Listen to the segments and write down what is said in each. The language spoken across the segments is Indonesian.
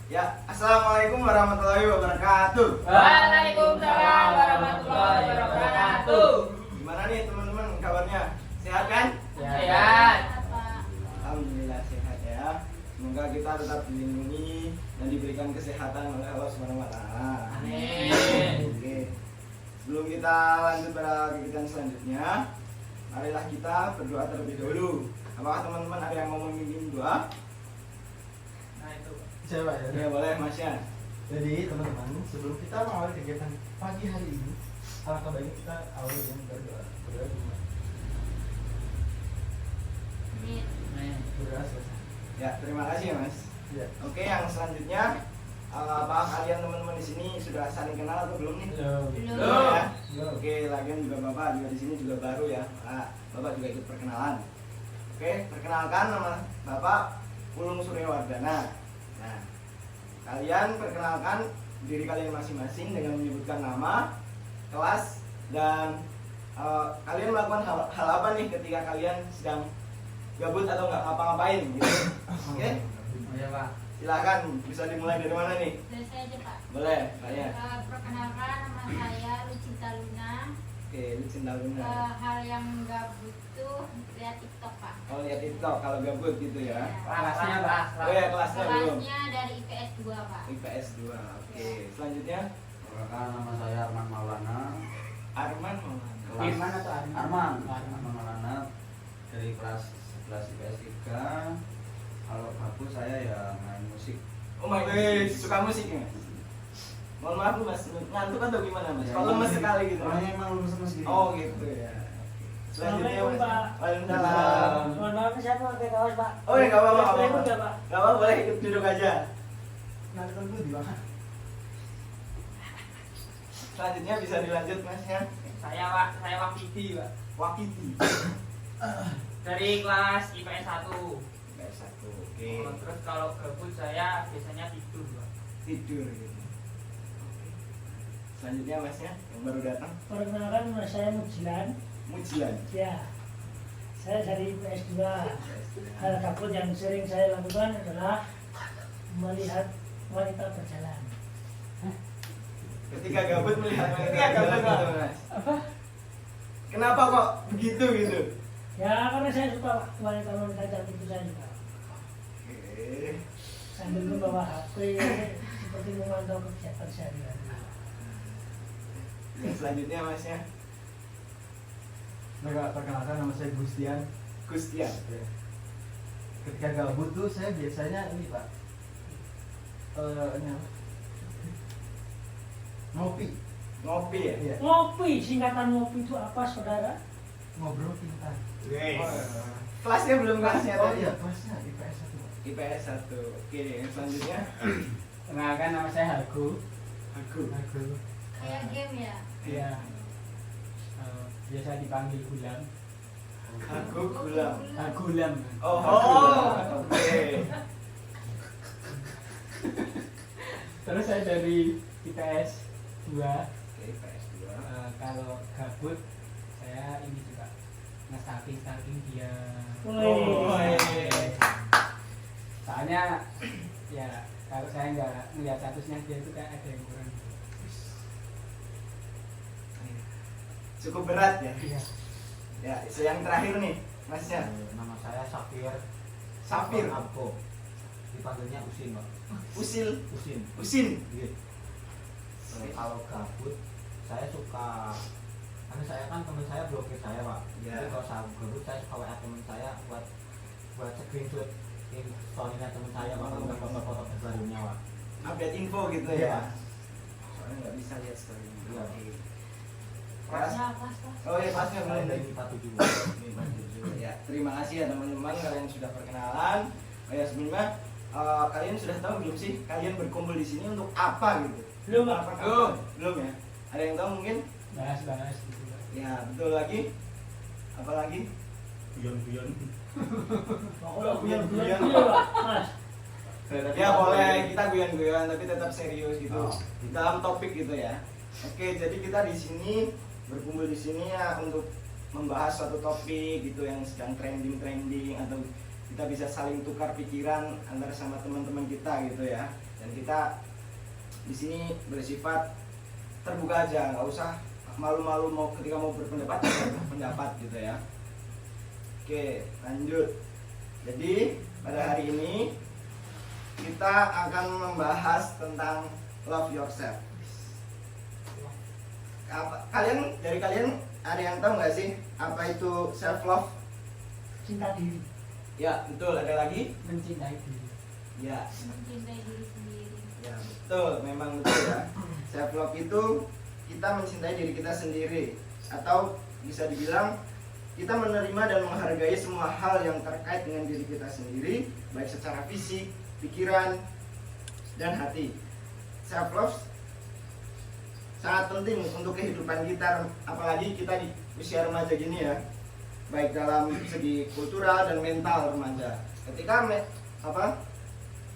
Ya, assalamualaikum warahmatullahi wabarakatuh. Waalaikumsalam warahmatullahi wabarakatuh. Gimana nih teman-teman kabarnya? Sehat kan? Sehat. Alhamdulillah sehat ya. Semoga kita tetap dilindungi dan diberikan kesehatan oleh Allah Subhanahu wa taala. Amin. Oke. Sebelum kita lanjut pada kegiatan selanjutnya, marilah kita berdoa terlebih dahulu. Apakah teman-teman ada yang mau memimpin doa? Nah itu. Coba ya. Ya boleh Mas ya. Jadi teman-teman, sebelum kita mengawali kegiatan pagi hari ini, alangkah baiknya kita awali dengan berdoa. Berdoa dulu. Berdoa selesai. Ya, terima kasih Mas. Ya. Oke, yang selanjutnya apakah kalian teman-teman di sini sudah saling kenal atau belum nih? Belum. Belum ya? Belum. Oke, lagian juga Bapak juga di sini juga baru ya. Bapak juga ikut perkenalan. Oke, perkenalkan nama Bapak Ulung Suryawardana. Nah, kalian perkenalkan diri kalian masing-masing dengan menyebutkan nama, kelas, dan kalian melakukan hal apa nih ketika kalian sedang gabut atau nggak ngapa-ngapain gitu. Oke, Oh ya Pak. silakan bisa dimulai dari mana nih? Dari saya aja Pak. Boleh, saya. Perkenalkan nama saya Lucinta Luna. Oke, lu cinta Luna. Hal yang nggak butuh lihat TikTok Pak. Kalau lihat TikTok kalau gabut gitu ya. Kelasnya Pak. Oh ya, kelasnya belum. Kelasnya dari IPS 2 Pak. IPS 2. Oke, selanjutnya Perkenalkan, nama saya Arman Maulana. Arman Maulana. Firman atau Arman? Arman Maulana dari kelas 11 IPS 3. Kalau gabut saya ya main musik. Oh my god, suka musik ya? Mohon maaf Mas, ngantuk atau gimana Mas? Ya, Kalau lemes sekali gitu. Orangnya emang lemes gitu. Oh gitu ya. Selanjutnya Mas. Assalamualaikum, Pak. Waalaikumsalam. Mohon maaf siapa pakai kaos Pak? Oh ya nggak apa-apa. Boleh nggak ikut apa-apa. nggak, Pak? Nggak apa-apa, boleh ikut duduk aja. Nanti dulu di mana? Selanjutnya bisa dilanjut Mas ya. Saya Wakiti Pak. Wakiti. Dari kelas IPS 1. IPS 1. Oke. Terus kalau gabut saya biasanya tidur Pak. Tidur gitu. Oke. Selanjutnya Mas ya, yang baru datang. Perkenalkan nama saya Mujilan. Mujian. Ya. Saya dari IPS 2. Hal gabut yang sering saya lakukan adalah melihat wanita berjalan. Ketika gabut melihat ketika gabut gitu Mas. Apa? Kenapa kok begitu gitu? Ya karena saya suka wanita-wanita cantik itu saya suka. Oke. Sambil membawa HP seperti memantau kegiatan sehari-hari. Yang selanjutnya Mas ya, Perkenalkan, nama saya Gustian. Gustian. Ya. Ketika gabut tuh saya biasanya ini Pak. Ini apa? Ngopi. Ngopi ya? Iya. Ngopi, singkatan ngopi itu apa saudara? Ngobrol pintar. Guys. Oh, iya. Kelasnya belum kelasnya Oh tadi. iya, kelasnya IPS 1 Pak. IPS 1. Oke, yang selanjutnya Perkenalkan nama saya Hago. aku. Kayak game ya. Iya. Biasa dipanggil Gulam. Aku gulam. Gulam. Oh, oke. Terus saya dari IPS 2. Oke, IPS 2. Kalau gabut saya ini juga nge-stalking dia. Soalnya ya kalau saya nggak ngeliat statusnya dia itu kayak ada yang kurang. Cukup berat ya. Iya. Ya, yang terakhir nih, Masnya. Nama saya Safir. Safir. Abbo. Dipanggilnya Usin, Pak. Usil, Usin. Usin. Iya. Kalau gabut saya suka, karena saya kan teman saya blokir saya Pak. Ya. Jadi kalau saya gabut saya suka WA teman saya buat screenshot story-nya teman saya Pak, untuk foto-foto terbarunya Pak. Update info gitu Iya. ya. Soalnya nggak bisa lihat story. Iya. Oke. Kelas. Ya, kelas. Oh iya, kelasnya Saya belum. dari IPA 7. Ya, terima kasih ya teman-teman kalian sudah perkenalan. Oh ya, sebelumnya kalian sudah tahu belum sih kalian berkumpul di sini untuk apa gitu? Belum, Pak. Belum ya. Ada yang tahu mungkin? Bahas gitu. Ya, betul lagi. Apa lagi? Guyon-guyon. Pokoknya Guyon-guyon. Iya, Pak. Mas. Ya boleh kita guyon-guyon tapi tetap serius gitu. Oh. Dalam topik gitu ya. Oke, jadi kita di sini berkumpul di sini ya untuk membahas suatu topik gitu yang sedang trending atau kita bisa saling tukar pikiran antara sama teman-teman kita gitu ya. Dan kita di sini bersifat terbuka aja, nggak usah malu-malu ketika mau berpendapat pendapat gitu ya. Oke, lanjut. Jadi pada hari ini kita akan membahas tentang love yourself. Dari kalian ada yang tahu nggak sih apa itu self love? Cinta diri. Ya betul. Ada lagi? Mencintai diri. Ya. Mencintai diri sendiri. Ya betul, memang betul ya. Self love itu kita mencintai diri kita sendiri, atau bisa dibilang kita menerima dan menghargai semua hal yang terkait dengan diri kita sendiri, baik secara fisik, pikiran, dan hati. Self love sangat penting untuk kehidupan kita, apalagi kita di usia remaja gini ya, baik dalam segi kultural dan mental remaja. Ketika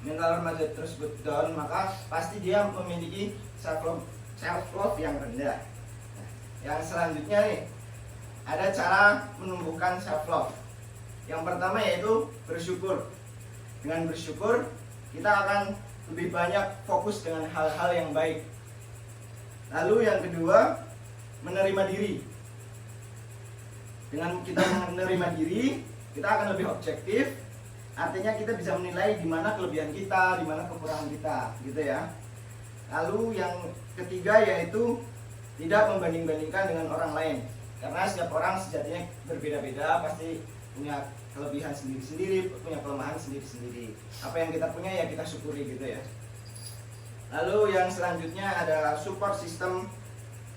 mental remaja tersebut down, maka pasti dia memiliki self love yang rendah. Yang selanjutnya nih, ada cara menumbuhkan self love. Yang pertama yaitu bersyukur. Dengan bersyukur kita akan lebih banyak fokus dengan hal-hal yang baik. Lalu yang kedua, menerima diri. Dengan kita menerima diri, kita akan lebih objektif. Artinya kita bisa menilai di mana kelebihan kita, di mana kekurangan kita, gitu ya. Lalu yang ketiga yaitu tidak membanding-bandingkan dengan orang lain. Karena setiap orang sejatinya berbeda-beda, pasti punya kelebihan sendiri-sendiri, punya kelemahan sendiri-sendiri. Apa yang kita punya ya kita syukuri gitu ya. Lalu yang selanjutnya adalah support system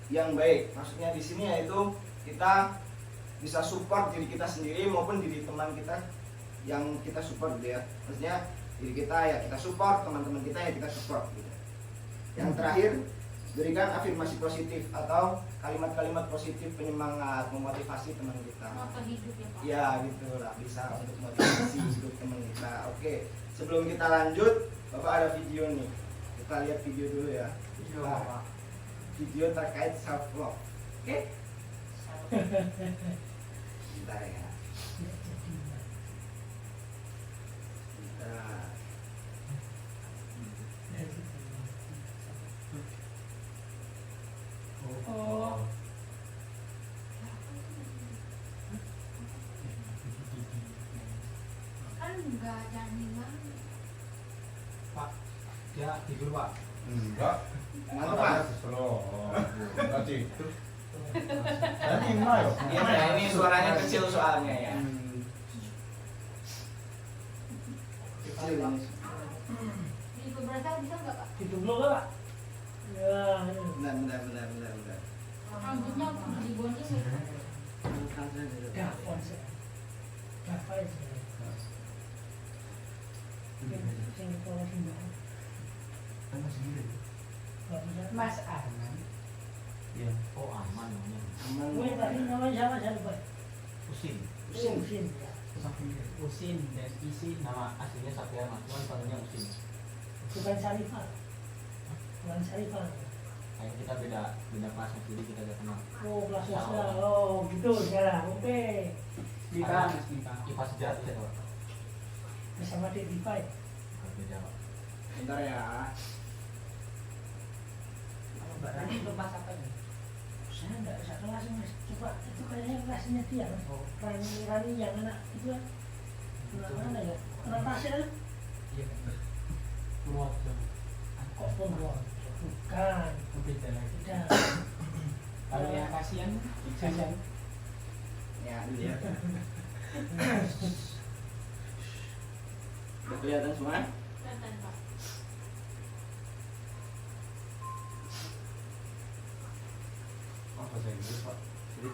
yang baik. Maksudnya di sini yaitu kita bisa support diri kita sendiri maupun diri teman kita yang kita support gitu ya. Maksudnya diri kita ya kita support, teman-teman kita ya kita support gitu. Yang terakhir, berikan afirmasi positif atau kalimat-kalimat positif penyemangat, memotivasi teman kita. Moto hidup ya Pak. Ya gitu lah, bisa untuk motivasi hidup teman kita. Oke, sebelum kita lanjut, Bapak ada video nih. Kita lihat video dulu ya. Video terkait self love. Oke? Bentar ya. Bentar. Oh, Kan enggak jangan banget. Pak, dia tidur Pak. Enggak. Ngantuk Pak? Enggak tidur. Tadi mana ya? Iya, ya, ini suaranya kecil soalnya ya. Kecil ini. Di beberapa bisa enggak Pak? itu belum Pak. Ya, ini. Bentar. Rambutnya dibonding gitu. Gafon saya. Gafon saya. Sing pola sing Kan sendiri. Mas Arman. Iya. Oh aman namanya. Gue tadi namanya siapa saya lupa. Usin. Usin. Usin dan Isi. Nama aslinya Satria Mas, cuman panggilnya Usin. Bukan Sarifah. Bukan Sarifah. Kayak kita beda kelas jadi kita gak kenal. Oh, kelas swasta. Oh, gitu sekarang. Oke. Dipa, Mas Dipa. IPA sejati ya Pak. Bersama Dipa. Beda Pak. Bentar ya. Berarti lepas apa ini? Saya enggak bisa kelas Mas. Coba itu kayaknya kelasnya dia Mas. Rani yang anak itu kan. Mana ya? Anak Tasya. Iya kan. Purworejo. Kok Purworejo? Bukan. Beda lagi. Tidak. Kalau yang kasihan, kasihan. Ya, dilihat. Udah kelihatan semua? Kelihatan Pak. Oh, bahasa Inggris Pak. Jadi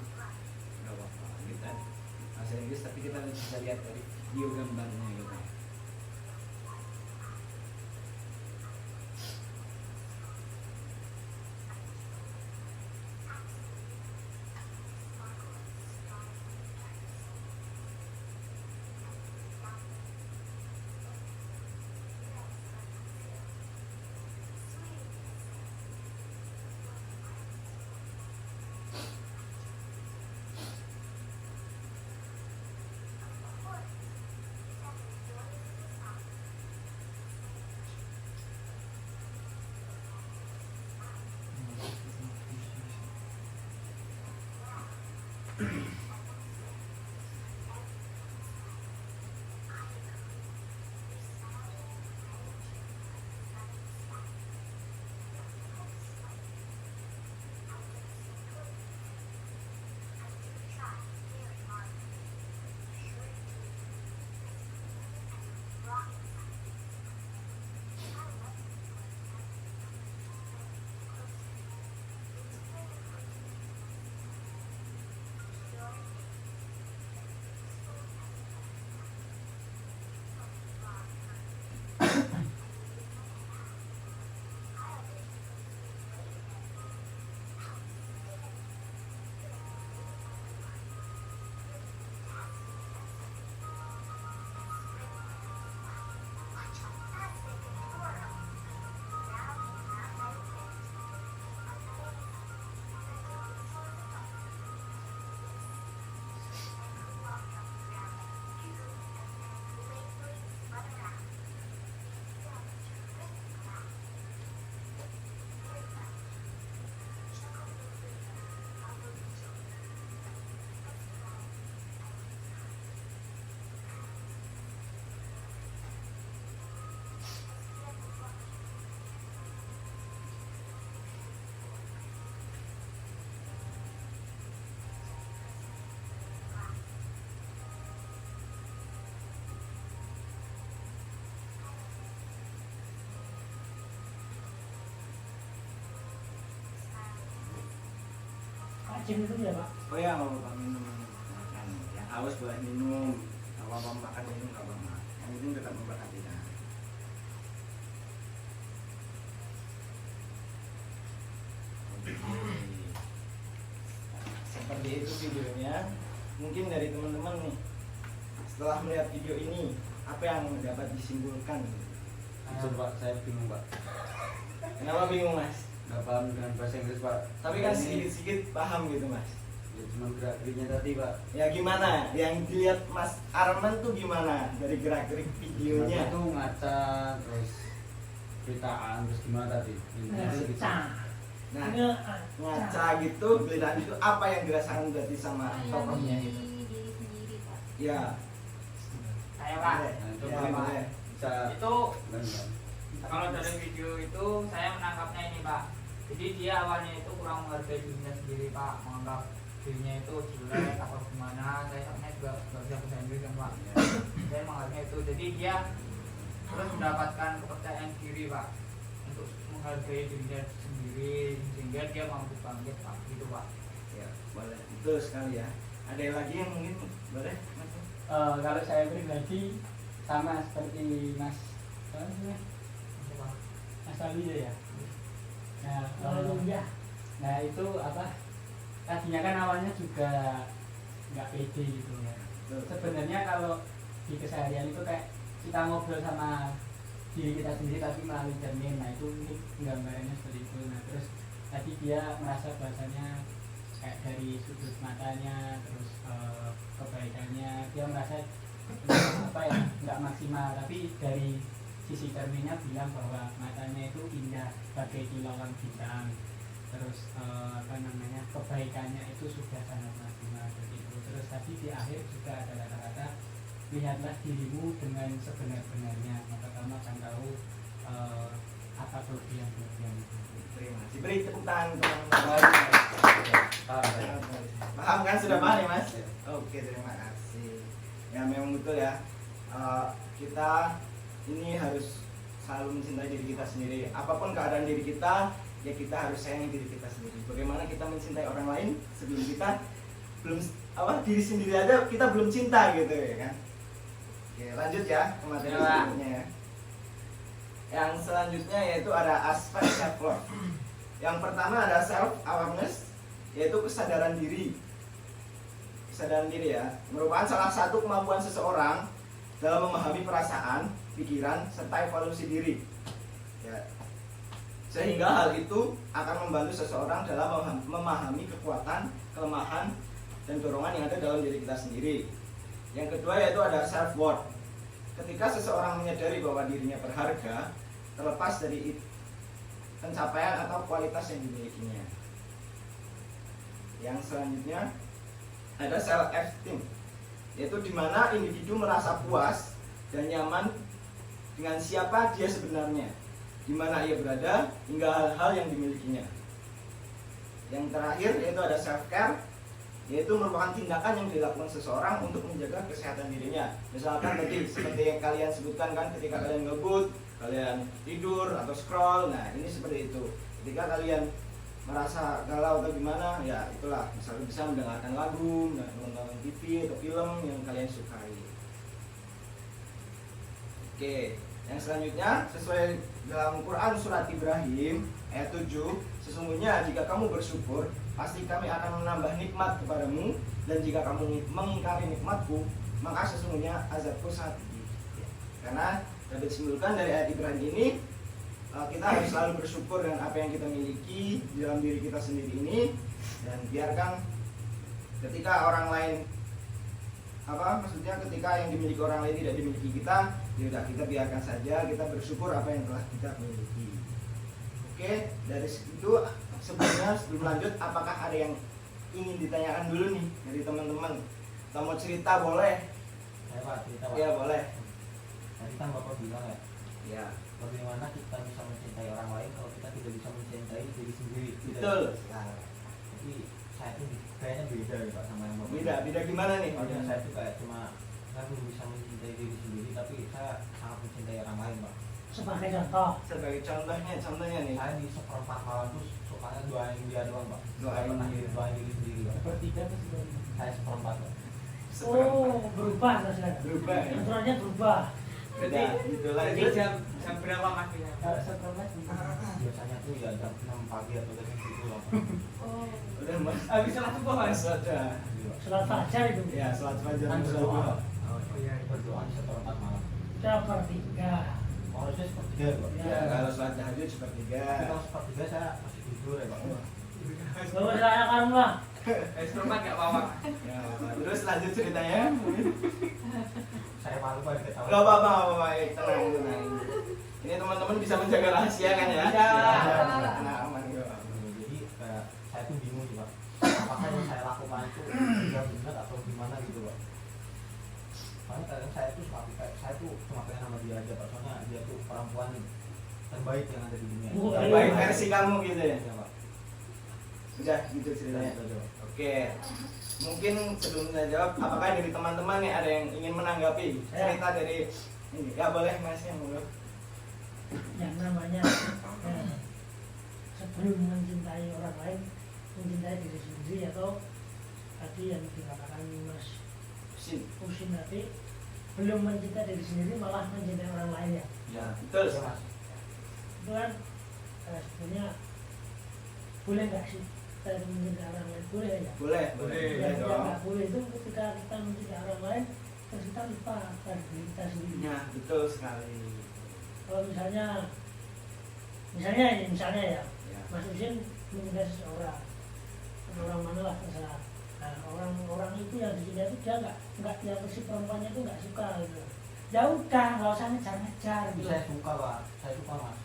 nggak apa-apa kita bahasa Inggris tapi kita bisa lihat dari video gambarnya gitu. izin itu ya Pak. Oh ya, mau bapak minum. Nah, yang haus boleh minum. Kalau bapak makan minum nggak apa-apa. Yang penting tetap memperhatikan. Oke. Seperti itu videonya. Mungkin dari teman-teman nih, setelah melihat video ini, apa yang dapat disimpulkan? Jujur Pak, saya bingung Pak. Kenapa bingung mas? Nggak paham dengan bahasa Inggris Pak. Tapi kan Ini sedikit-sedikit paham gitu mas. ya cuma gerak-geriknya tadi Pak. Ya gimana? Yang dilihat Mas Arman tuh gimana dari gerak-gerik videonya? Itu ngaca terus beritaan terus gimana tadi? Intinya sih gitu. Nah, Ngaca. ngaca gitu, beritaan itu apa yang dirasakan berarti sama tokohnya Menyayangi itu? diri sendiri Pak. Ya, Saya Pak, boleh. Nah, itu Ya, boleh, Pak. boleh. Bisa itu bukan. kalau dari video itu saya menangkapnya ini Pak. Jadi dia awalnya itu kurang menghargai dirinya sendiri Pak, menganggap dirinya itu jelek atau gimana. Saya sebenarnya juga nggak bisa bahasa Inggris kan Pak. Saya menganggapnya itu. Jadi dia terus mendapatkan kepercayaan diri Pak untuk menghargai dirinya sendiri sehingga dia mampu bangkit Pak, gitu Pak. Ya, boleh. Betul sekali ya. Ada yang lagi yang mungkin boleh? Mas? Kalau saya pribadi sama seperti Mas apa namanya? Gitu, Pak. Mas Alwi ya. Nah, Ya. nah itu apa? Tadinya kan awalnya juga nggak pede gitu ya. Betul. Sebenarnya kalau di keseharian itu kayak kita ngobrol sama diri kita sendiri tapi melalui cermin. Nah itu mungkin gambarannya seperti itu. Nah terus tadi dia merasa bahasanya kayak dari sudut matanya terus kebaikannya dia merasa apa ya nggak maksimal, tapi dari sisi cerminnya bilang bahwa matanya itu indah bagai kilauan bintang, terus apa namanya kebaikannya itu sudah sangat maksimal begitu. Terus tadi di akhir juga ada kata-kata lihatlah dirimu dengan sebenar-benarnya maka kamu akan tahu apa kelebihan itu. Terima kasih. Beri tepuk tangan teman-teman. Paham kan? Sudah paham ya mas? Oke, terima kasih. Ya memang betul ya. Kita ini harus selalu mencintai diri kita sendiri. Apapun keadaan diri kita, ya kita harus sayangi diri kita sendiri. Bagaimana kita mencintai orang lain sebelum kita belum diri sendiri aja kita belum cinta gitu ya kan? Oke, lanjut ya ke materi selanjutnya ya. Yang selanjutnya yaitu ada aspek self love. Yang pertama ada self awareness, yaitu kesadaran diri. Kesadaran diri ya, merupakan salah satu kemampuan seseorang dalam memahami perasaan, pikiran, serta evolusi diri. Ya. Sehingga hal itu akan membantu seseorang dalam memahami kekuatan, kelemahan, dan dorongan yang ada dalam diri kita sendiri. Yang kedua yaitu ada self worth. Ketika seseorang menyadari bahwa dirinya berharga, terlepas dari pencapaian atau kualitas yang dimilikinya. Yang selanjutnya ada self esteem, yaitu di mana individu merasa puas dan nyaman dengan siapa dia sebenarnya, di mana ia berada, hingga hal-hal yang dimilikinya. Yang terakhir yaitu ada self care, yaitu merupakan tindakan yang dilakukan seseorang untuk menjaga kesehatan dirinya. Misalkan tadi seperti yang kalian sebutkan kan, ketika kalian ngebut, kalian tidur atau scroll, nah ini seperti itu. Ketika kalian merasa galau atau gimana, ya itulah, misalnya bisa mendengarkan lagu, menonton TV atau film yang kalian sukai. Oke, yang selanjutnya sesuai dalam Quran surat Ibrahim ayat 7, sesungguhnya jika kamu bersyukur, pasti kami akan menambah nikmat kepadamu, dan jika kamu mengingkari nikmatku, maka sesungguhnya azabku sangat pedih. Karena dapat disimpulkan dari ayat Ibrahim ini, kita harus selalu bersyukur dengan apa yang kita miliki di dalam diri kita sendiri ini, dan biarkan ketika orang lain ketika yang dimiliki orang lain tidak dimiliki kita, ya kita biarkan saja, kita bersyukur apa yang telah kita miliki. Oke, dari situ sebelumnya sebelum lanjut, apakah ada yang ingin ditanyakan dulu nih dari teman-teman? Kita mau cerita boleh? Ya Pak, cerita Pak. Ya boleh. Tadi kan Bapak bilang ya, Ya, bagaimana kita bisa mencintai orang lain kalau kita tidak bisa mencintai diri sendiri. betul. Jadi saya tuh kayaknya beda nih Pak sama yang Bapak. Beda gimana nih? Soalnya saya tuh kayak cuma saya belum bisa mencintai diri sendiri, tapi saya sangat mencintai orang lain Pak. Sebagai contoh. Sebagai contohnya nih. Saya di seperempat malam tuh sukanya doain dia doang Pak. Doain doain diri sendiri Pak. Sepertiga atau sepertiga? Saya seperempat Pak. Oh, berubah maksudnya. Berubah ya. Aturannya berubah. Beda gitu lah. Jadi jam berapa mas biasanya? Kalau seperempat Biasanya tuh ya jam 6 pagi atau jam 7 lah Pak. Oh. Udah mas. Habis sholat subuh mas? Saja. Sholat fajar itu. Ya, sholat fajar Kan sholat berdoa. duha. Oh iya. Berdoa di seperempat malam. Sepertiga. Oh, harusnya sepertiga ya Pak. Ya, kalau sholat tahajud sepertiga. Tapi kalau sepertiga saya masih tidur ya Pak. Bawa saya kamu lah. Seperempat nggak apa-apa. Ya, terus lanjut ceritanya. Saya malu Pak diketahui. Gak apa-apa, tenang. Ini teman-teman bisa menjaga rahasia kan ya? Bisa. Nah, aman gak apa-apa. Jadi kayak saya tuh bingung sih Pak. Apakah yang saya lakukan itu sudah benar atau gimana gitu Pak. Soalnya kadang saya tuh saya tuh cuma pengen sama dia aja Pak. Soalnya dia tuh perempuan terbaik yang ada di dunia. Oh, Terbaik versi kamu gitu ya? Iya Pak. Udah gitu ceritanya. Oke. Mungkin sebelum saya jawab, apakah dari teman-teman nih ada yang ingin menanggapi cerita dari ini? Ya boleh mas yang dulu. Yang namanya sebelum mencintai orang lain, mencintai diri sendiri atau tadi yang dikatakan Mas Sin. Usin tadi, belum mencintai diri sendiri malah mencintai orang lain ya. Ya, betul. Iya Mas. Itu kan sebenarnya boleh nggak sih kita mencintai orang lain? Boleh ya. Boleh, Boleh. Yang dong. nggak boleh itu ketika kita mencintai orang lain terus kita lupa pada diri kita sendiri. Ya, betul sekali. Kalau misalnya ya, Ya. Mas Usin mencintai seseorang, orang mana lah terserah. Nah, orang itu yang dicintai itu dia nggak yang si perempuannya itu nggak suka gitu. Ya udah, nggak usah ngejar gitu. Saya suka Pak. Saya suka Mas.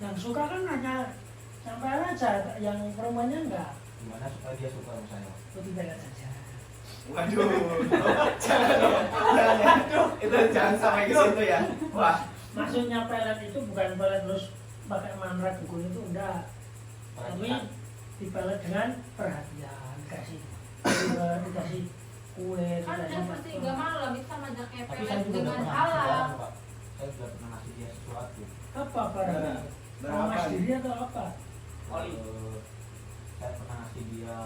Yang suka kan hanya sampai aja, yang perempuannya enggak. Gimana supaya dia suka sama saya? Lebih baik saja. Waduh, jangan ya. Itu jangan sampai ke situ ya. Wah, Maksudnya pelet itu bukan pelet terus pakai mantra dukun itu enggak. Tapi dipelet dengan perhatian, dikasih kue, Kan udah dikasih sepertiga malam bisa ngajak Tapi kepet saya juga udah dengan pernah halal. ngasih Pak. Saya sudah pernah ngasih dia sesuatu. apa barangnya? berapa Mas nih? diri atau apa? Oli. Saya pernah ngasih dia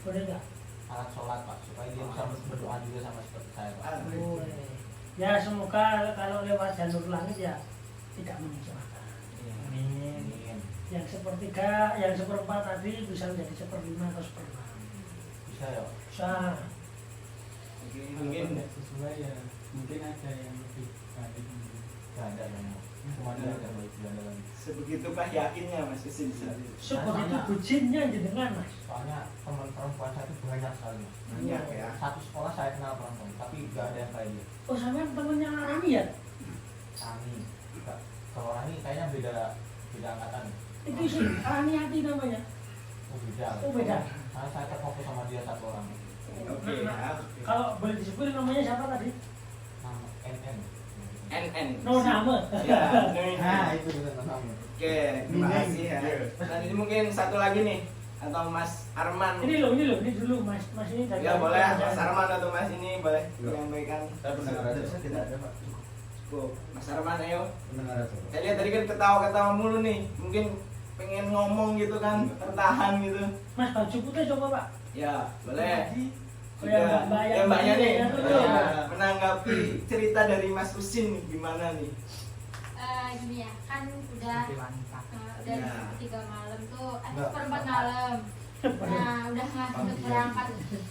Boleh enggak? alat sholat Pak, supaya dia bisa berdoa juga sama seperti saya Pak. Boleh. Ya semoga kalau lewat jalur langit ya tidak mengecewakan. Amin. Amin. Yang sepertiga, yang seperempat tadi bisa menjadi seperlima atau seperenam. Bisa ya? Bisa. Mungkin tidak sesuai ya mungkin ada yang lebih baik. Gak ada yang cuma dia yang baik, gak ada lagi. sebegitukah yakinnya Mas Usin saat itu? Seperti bucinnya jenengan Mas. Soalnya teman perempuan saya itu banyak sekali Mas. Banyak ya. Satu sekolah saya kenal perempuan, tapi gak ada yang kayak dia. Oh sampean temennya Rani ya? Rani, enggak. Kalau Rani kayaknya beda angkatan. Itu sih Rani Hati namanya. Oh beda. Oh beda. Karena saya terfokus sama dia satu orang. Oke ya. Kalau boleh disebut namanya siapa tadi? Nama NN. NN. No nama. Ya, Nah itu juga namanya. Oke, terima kasih ya. Dan ini mungkin satu lagi nih atau Mas Arman. Ini dulu Mas ini dari. Ya boleh Mas Arman atau Mas ini boleh menyampaikan. Saya pendengar aja. Saya tidak ada Pak. Cukup. Mas Arman ayo. Pendengar aja. Saya lihat tadi kan ketawa-ketawa mulu nih. Mungkin pengen ngomong gitu kan, tertahan gitu. Mas baju putih coba Pak. Ya, boleh. Oh, yang Mbak Ya mbaknya nih yang itu. menanggapi cerita dari Mas Usin nih gimana nih? Gini ya, kan udah Seperti wanita. udah Ya. sepertiga malam tuh, Enggak, seperempat empat. malam. Nah, udah ngasih berangkat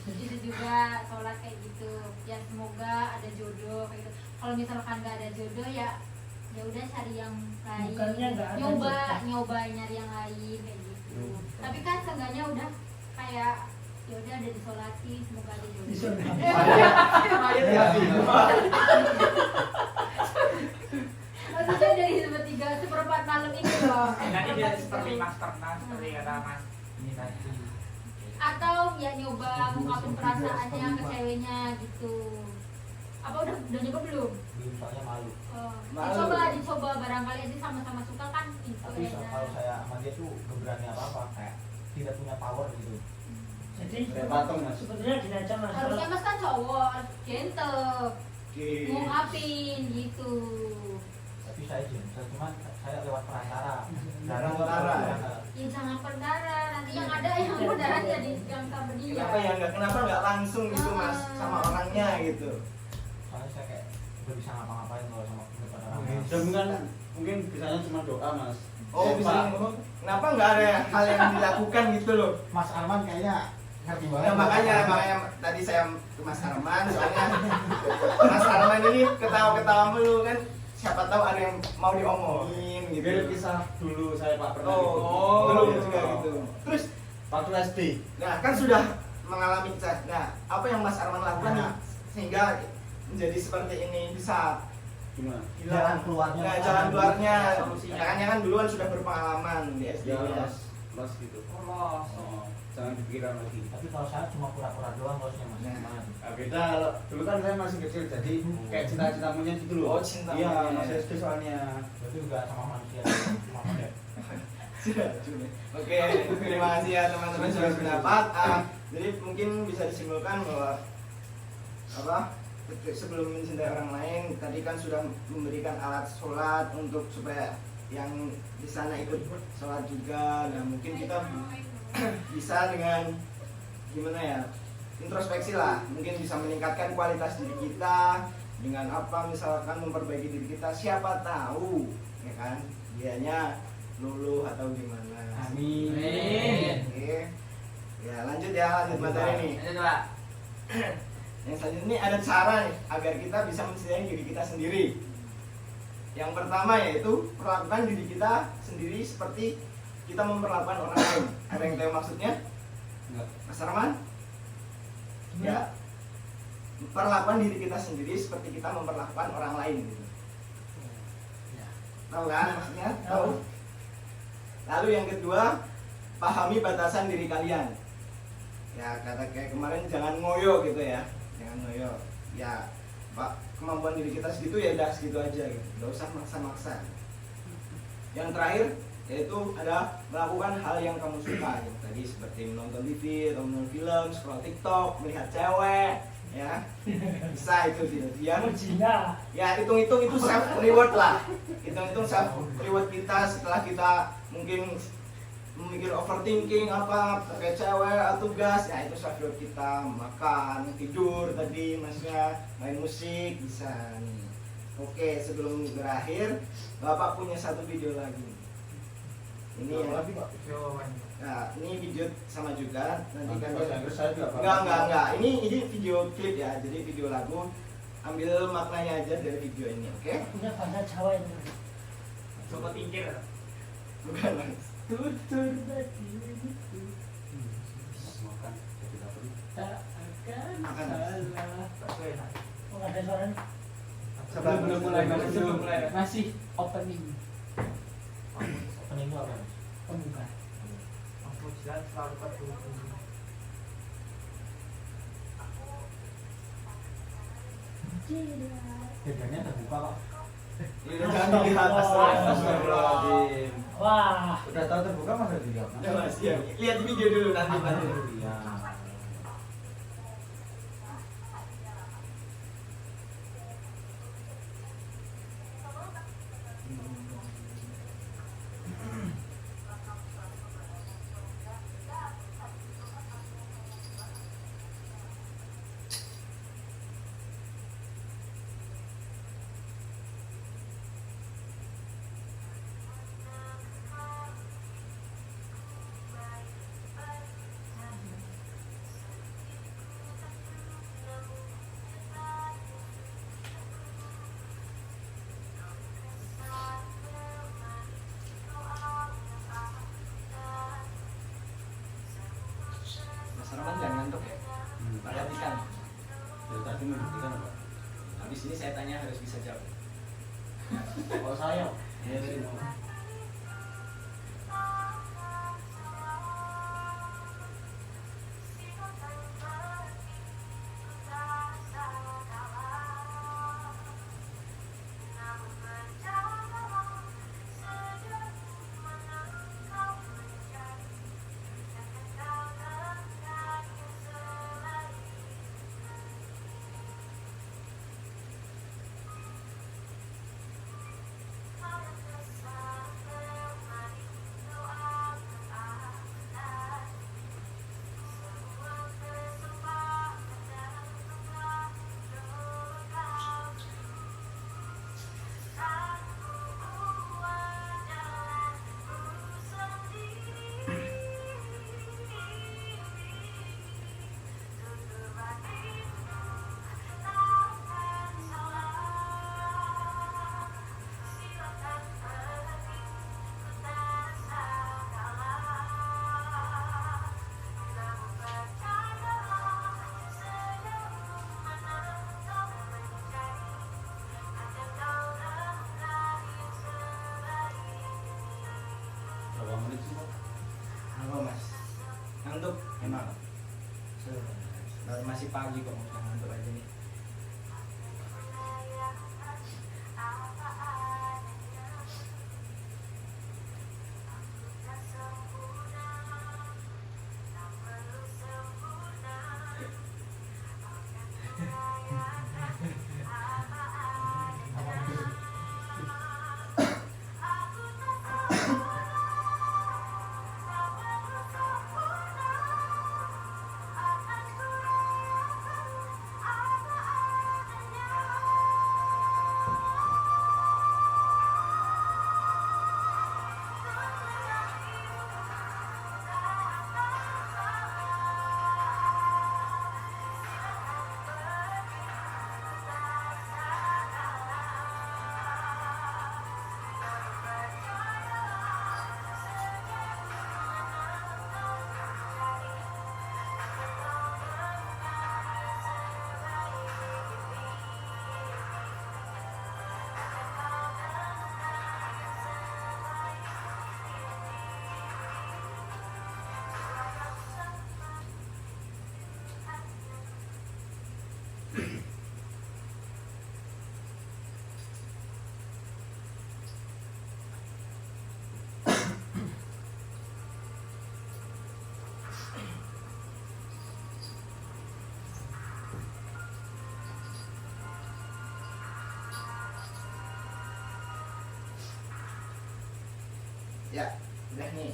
itu juga sholat kayak gitu. Ya semoga ada jodoh kayak gitu. Kalau misalkan nggak ada jodoh ya udah cari yang lain. Bukannya nggak ada nyoba nyari yang lain kayak gitu. Tapi kan seenggaknya udah kayak ya udah ada disolati, semoga ada jodoh. Disolati. Maksudnya dari seperempat malam itu loh. Nanti dia seperlima seperempat seperti kata Mas ini tadi. Atau ya nyoba ngungkapin perasaannya ke ceweknya gitu. Apa udah nyoba belum? Belum, soalnya malu. Malu. Dicoba barangkali aja sama-sama suka kan itu Tapi kalau saya sama dia tuh gak berani apa-apa, kayak tidak punya power gitu. Jadi Kayak patung Mas. sebetulnya gini aja Mas. harusnya mas kan cowok, gentle, Oke. ngungkapin gitu. FB saya izin, cuma saya lewat perantara. Perantara. Ya jangan perantara, nanti yang ada yang perantara jadi yang sama dia. Kenapa nggak langsung gitu mas sama orangnya gitu? Soalnya saya kayak udah bisa ngapa-ngapain kalau sama depan orang. Dan mungkin bisanya cuma doa mas. Oh bisa. Kenapa nggak ada hal yang dilakukan gitu loh? Mas Arman kayaknya ngerti banget. Ya, makanya tadi saya ke Mas Arman, soalnya Mas Arman ini ketawa-ketawa mulu kan, siapa tahu ada yang mau diomongin gitu. Biar kisah dulu saya pak pernah Belum gitu. juga gitu. Terus Waktu SD. nah kan sudah mengalami cah. Nah apa yang Mas Arman lakukan nih sehingga menjadi seperti ini bisa Gimana? Jalan keluarnya. Nah, jalan keluarnya Solusinya. jangan duluan sudah berpengalaman di SD Ya ya. mas gitu. Allah. Oh, jangan dipikirkan lagi. Tapi kalau saya cuma pura-pura doang bosnya mas. Nah. Gimana? Nah, beda dulu kan saya masih kecil jadi kayak cinta-cinta monyet gitu loh. Oh, cinta Iya, monyet. masih SD soalnya. Berarti juga sama manusia, sama model. Oke, terima kasih ya teman-teman sudah pendapat. Jadi mungkin bisa disimpulkan bahwa sebelum mencintai orang lain, tadi kan sudah memberikan alat sholat untuk supaya yang di sana ikut sholat juga. Nah mungkin kita bisa dengan gimana ya, introspeksi lah, mungkin bisa meningkatkan kualitas diri kita dengan apa, misalkan memperbaiki diri kita, siapa tahu ya kan dianya luluh atau gimana. Amin. Oke. Ya lanjut materi nih. Lanjut Pak. Yang selanjutnya ini ada cara nih agar kita bisa mencintai diri kita sendiri. Yang pertama yaitu perlakukan diri kita sendiri seperti kita memperlakukan orang lain. Ada yang tahu maksudnya? Enggak. Mas Arman? Ya. Perlakukan diri kita sendiri seperti kita memperlakukan orang lain. Gitu. Tahu kan maksudnya? Tahu. Lalu yang kedua, pahami batasan diri kalian. Ya kata kayak kemarin jangan ngoyo gitu ya. Jangan ngoyo. Ya Pak, kemampuan diri kita segitu ya udah segitu aja gitu. Enggak usah maksa-maksa. Yang terakhir yaitu ada melakukan hal yang kamu suka gitu. Tadi seperti menonton TV atau menonton film, scroll TikTok, melihat cewek, ya bisa itu gitu. Yang Jina. ya hitung-hitung itu self reward lah. Hitung-hitung self reward kita setelah kita mungkin memikir overthinking apa pakai cewek atau tugas, ya itu self reward kita. Makan, tidur tadi maksudnya, main musik bisa nih. Oke, sebelum berakhir Bapak punya satu video lagi. Ini yang lagi pak. nah, ini video sama juga nanti kan Bahasa Inggris saya juga paham. enggak. Ini video klip ya. Jadi video lagu, ambil maknanya aja dari video ini, oke? Punya bahasa Jawa itu. Coba tingkir. Bukan Mas. Tutur tadi itu Makan jadi dapat. tak akan Makan. salah. Bakso enak. Oh, ada suaranya. Belum mulai, masih opening. Opening itu apa mas? Pembuka. Aku jelas selalu ketemu. Bedanya terbuka kok. Jangan dilihat Astagfirullahaladzim. Wah, Udah tahu terbuka masa dilihat? Ya Mas, ya. Lihat video dulu nanti. Iya. Mas Arman jangan ngantuk ya. Perhatikan. Dari tadi membuktikan apa? Habis ini saya tanya harus bisa jawab. Kalau saya, Ya dari mau. masih pagi kok, udah ngantuk aja nih. Ya, udah nih.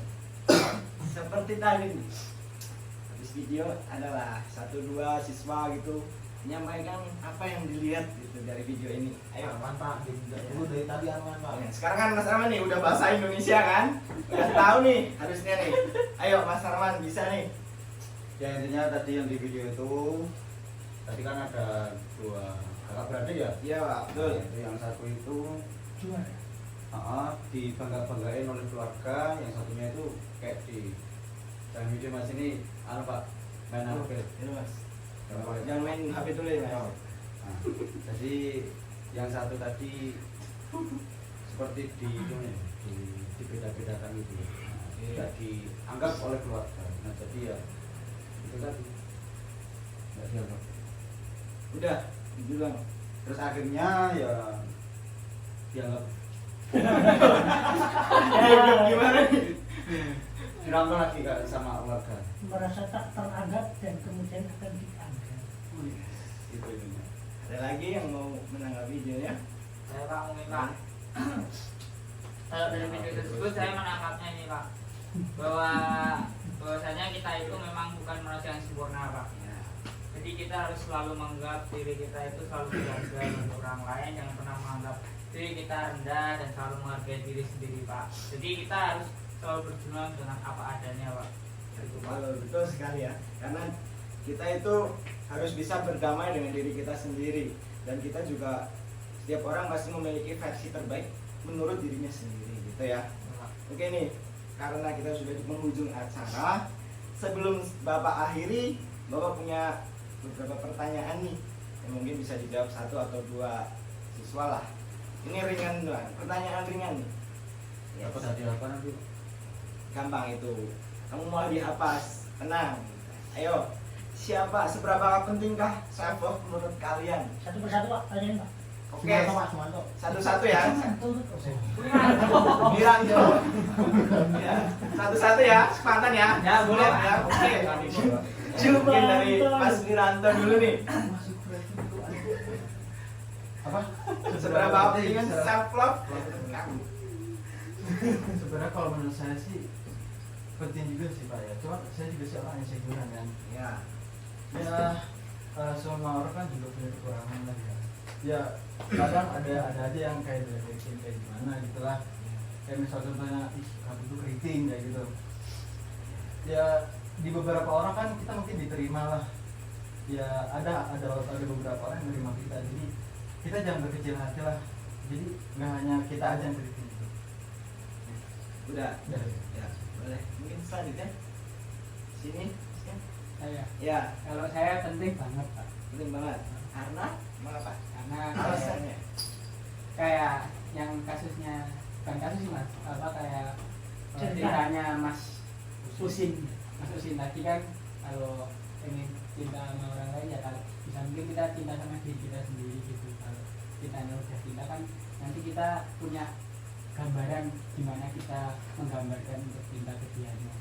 Seperti tadi nih. Habis video adalah 1-2 siswa gitu menyampaikan apa yang dilihat gitu dari video ini. Ayo, Arman Pak, dulu dari tadi Arman Pak. ya, sekarang kan Mas Arman nih udah bahasa Indonesia kan? Udah tahu nih harusnya nih. Ayo Mas Arman bisa nih. Ya intinya tadi yang di video itu tadi kan ada 2 kakak beradik ya. Iya Pak, betul. Nah, itu yang satu itu dibangga-banggain oleh keluarga, yang satunya itu kayak di dalam video Mas ini Pak main HP. Ini Mas. Jangan Jangan main HP dulu ya. Mas. Nah, jadi yang satu tadi seperti dibeda-bedakan gitu. Nah, tidak dianggap oleh keluarga. Nah jadi ya itu tadi nggak dianggap. Udah, bilang. Terus akhirnya ya dianggap Gimana nih? dirangkul lagi Kak sama keluarga. Merasa tak teranggap dan kemudian akan dianggap. Itu intinya. Ada lagi yang mau menanggapi videonya? Saya Pak Umi Pak. Kalau dari video tersebut saya menangkapnya ini Pak, bahwasanya kita itu memang bukan manusia yang sempurna Pak. Ya. Jadi kita harus selalu menganggap diri kita itu selalu berharga untuk orang lain, jangan pernah menganggap diri kita rendah dan selalu menghargai diri sendiri Pak. Jadi kita harus selalu berjuang dengan apa adanya Pak. Itu Pak. Betul sekali ya. Karena kita itu harus bisa berdamai dengan diri kita sendiri, dan kita juga setiap orang pasti memiliki versi terbaik menurut dirinya sendiri gitu ya. Oke nih, karena kita sudah di penghujung acara, sebelum Bapak akhiri, Bapak punya beberapa pertanyaan nih yang mungkin bisa dijawab 1 atau 2 siswa lah. Ini ringan doang, pertanyaan ringan nih. Yes. Dapat hadiah apa nanti? Gampang itu, kamu mau dihapus, tenang. Ayo, siapa, seberapa pentingkah self love menurut kalian? Satu persatu Pak, tanyain Pak. Oke, Sumanto Pak, Sumanto. satu-satu ya. Satu. Bilang jawab. Ya, satu-satu ya, sepantan ya. Ya, boleh. Ya, oke. Mungkin dari Mas Wiranto dulu nih. Apa? Seberapa pentingnya self love menurut kamu? Sebenarnya kalau menurut saya sih penting juga sih Pak ya. Cuma saya juga seorang yang seguran kan. Ya, Semua orang kan juga punya kekurangan lah ya. Ya kadang ada aja yang kayak depresi kayak gimana gitulah. Kayak misalnya contohnya, aku tuh keriting kayak gitu. Ya di beberapa orang kan kita mungkin diterima lah. Ya ada beberapa orang yang menerima kita. Jadi kita jangan berkecil hati lah. Jadi nggak hanya kita aja yang keriting gitu. udah. Ya, boleh. Mungkin selanjutnya sini. Saya, Ya, kalau saya penting banget Pak, penting banget. Karena mengapa? karena Alasannya. kayak yang kasusnya, bukan kasus sih Mas, apa kayak Cerita. ceritanya Mas Usin tadi kan, kalau pengen cinta sama orang lain ya kalau bisa mungkin kita cinta sama diri kita sendiri gitu. Kalau kitanya udah cinta kan nanti kita punya gambaran gimana kita menggambarkan untuk cinta ke dianya.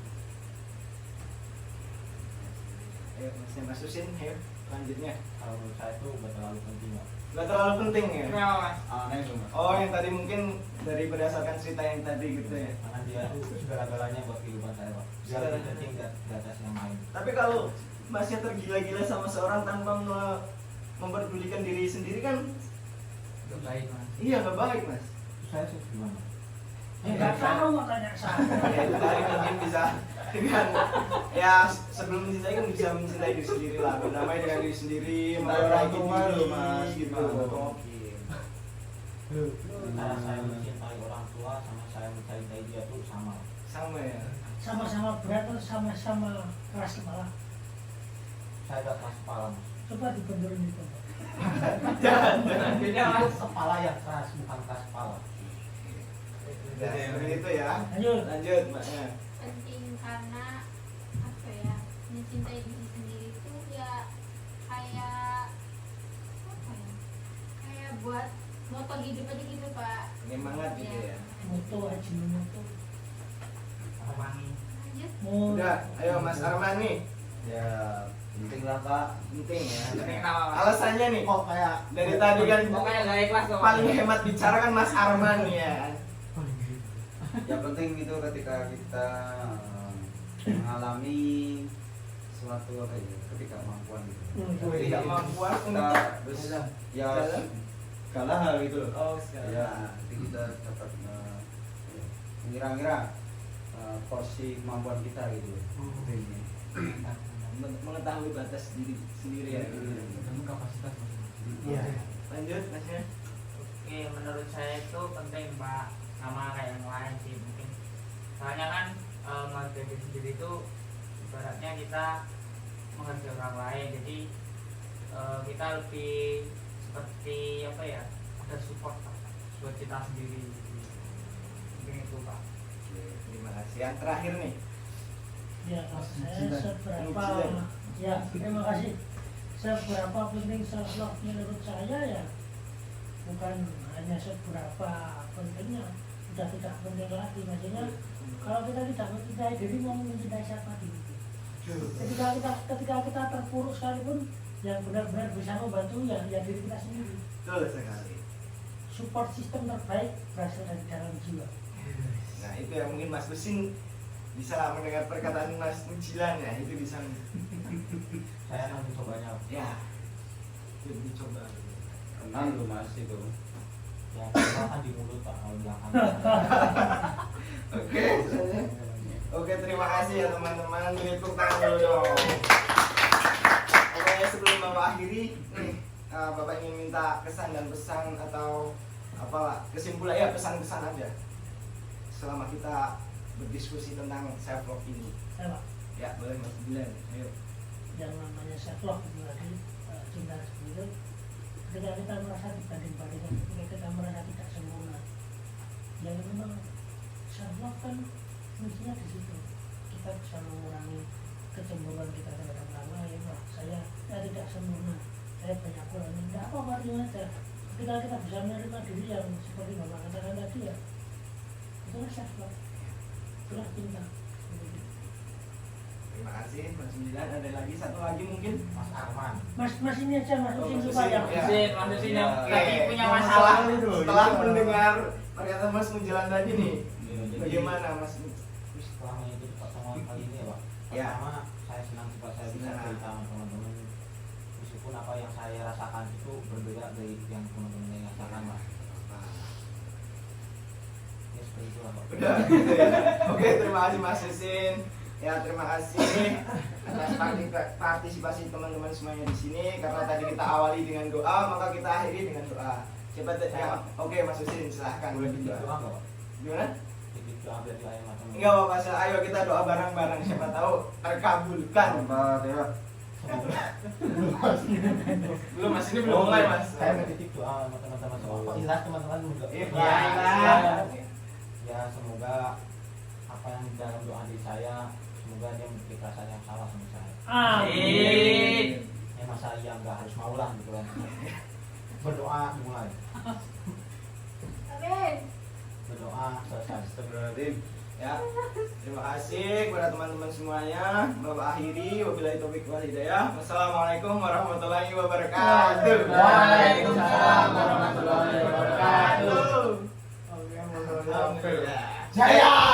Ayo Mas Husin, ayo lanjutnya. Kalau menurut saya itu nggak terlalu penting Pak. Nggak terlalu penting ya? Kenapa mas? Aneh tuh mas. Oh yang tadi mungkin dari berdasarkan cerita yang tadi gitu ya. Karena dia itu segala-galanya buat kehidupan saya Pak. Dia lebih penting di atas yang lain. Tapi kalau Masnya tergila-gila sama seorang tanpa memperdulikan diri sendiri kan Gak baik mas. iya nggak baik Mas. Terus saya sih gimana? Nggak tahu makanya saya. Ya itu tadi mungkin bisa dengan ya sebelum mencintai kan bisa mencintai diri sendiri lah. Berdamai dengan diri sendiri, memperbaiki diri mas gitu. Cara saya mencintai orang tua sama saya mencintai dia tuh sama. Sama ya. Sama-sama berat atau sama-sama keras kepala. Saya udah keras kepala Mas. Coba dibenerin itu. Jangan. Beda mas. Kepala yang keras bukan keras kepala. Ya, seperti itu ya. Lanjut. Mbaknya. Penting karena apa ya, mencintai diri sendiri itu ya kayak apa ya, kayak buat moto hidup aja gitu Pak. Penyemangat gitu ya. Moto aja moto. Wangi. Lanjut. Udah, ayo Mas Arman nih. Ya penting lah Pak. Penting ya. Penting kenapa mas? Alasannya nih kok kayak dari tadi kan Pokoknya gak ikhlas kok. paling hemat bicara kan Mas Arman ya. Yang penting itu ketika kita mengalami suatu apa ya, ketidakmampuan gitu. Ketidakmampuan kita untuk terus ya Dalam? segala hal gitu loh. Oh, Ya, sekarang. nanti kita dapat mengira-ngira porsi kemampuan kita gitu loh. Intinya. Mengetahui batas diri sendiri ya. Dan kapasitas Iya. Lanjut Masnya. Oke, menurut saya itu penting Pak, sama kayak yang lain sih mungkin. Soalnya kan menghargai diri sendiri itu ibaratnya kita menghargai orang lain, jadi kita lebih seperti apa ya, ada support Pak, buat kita sendiri. Mungkin itu Pak. Oke, terima kasih. Yang terakhir nih. Ya, saya Cinta. seberapa Cinta. ya terima kasih. Seberapa penting self love menurut saya ya bukan hanya seberapa pentingnya, sudah tidak penting lagi. Maksudnya kalau kita tidak mencintai diri, mau mencintai siapa diri? Ketika kita terpuruk sekalipun, yang benar-benar bisa membantu ya diri kita sendiri. Betul sekali. Support system terbaik berasal dari dalam jiwa. Nah itu yang mungkin Mas Husin bisa lah mendengar perkataan Mas Mujilan ya, itu bisa Saya akan mencobanya. ya itu dicoba. Kenal lu mas itu. Ya, kan di mulut Pak, kalau belakang. Oke, oke terima kasih ya teman-teman. Tepuk tangan dulu dong. Oke sebelum Bapak akhiri nih, Bapak ingin minta kesan dan pesan atau apalah kesimpulan ya, pesan-pesan aja selama kita berdiskusi tentang self love ini. Saya Pak, Ya boleh Mas Dilan, ayo. yang namanya self love itu lagi cinta sendiri. Ketika kita merasa dibanding-bandingkan, ketika kita merasa tidak sempurna, yang memang self love kan fungsinya di situ. Kita bisa mengurangi kecemburuan kita terhadap orang lain. Wah, saya tidak sempurna, saya banyak kurangnya. Tidak apa-apa, terima aja. Ketika kita bisa menerima diri yang seperti Bapak katakan tadi ya, itulah self love, itulah cinta. Terima kasih Mas Dilan. Ada lagi satu lagi mungkin Mas Arman. Mas ini aja, Mas Oh, Ucin Mas supaya Ucin, ya. Mas Husin yang Oke. lagi punya Yang masalah. setelah mendengar pernyataan Mas Mujilan tadi nih, Jadi, bagaimana Mas? setelah mengikuti pertemuan kali ini ya Pak, Ya. pertama saya senang juga saya bisa Senang. cerita sama teman-teman, meskipun apa yang saya rasakan itu berbeda dari yang teman-teman yang rasakan Pak. Ya seperti itu lah Pak. Udah gitu ya. Oke, terima kasih Mas Husin. Ya, terima kasih atas partisipasi teman-teman semuanya di sini. Karena tadi kita awali dengan doa, maka kita akhiri dengan doa. Coba oke Mas Husin, silahkan. Boleh titip doa nggak Pak? Gimana? Titip doa biar doa yang macam Enggak apa-apa, ayo kita doa bareng-bareng. Siapa tahu terkabulkan. Pak Belum Mas, ini belum mulai Mas. Saya mau titip doa sama teman-teman semua. Kok ikhlas teman-teman juga? Iya, Ya, ikhlas. ya semoga apa yang di dalam doa adik saya, semoga dia memiliki perasaan yang sama sama saya. Amin. Ya masa iya nggak harus mau lah gitu kan. Berdoa dimulai, Amin. berdoa selesai. Astagfirullahaladzim. Ya, terima kasih kepada teman-teman semuanya. Bapak akhiri, wabillahi taufiq wal hidayah. Wassalamualaikum warahmatullahi wabarakatuh. Waalaikumsalam warahmatullahi wabarakatuh. Alhamdulillah. Jaya.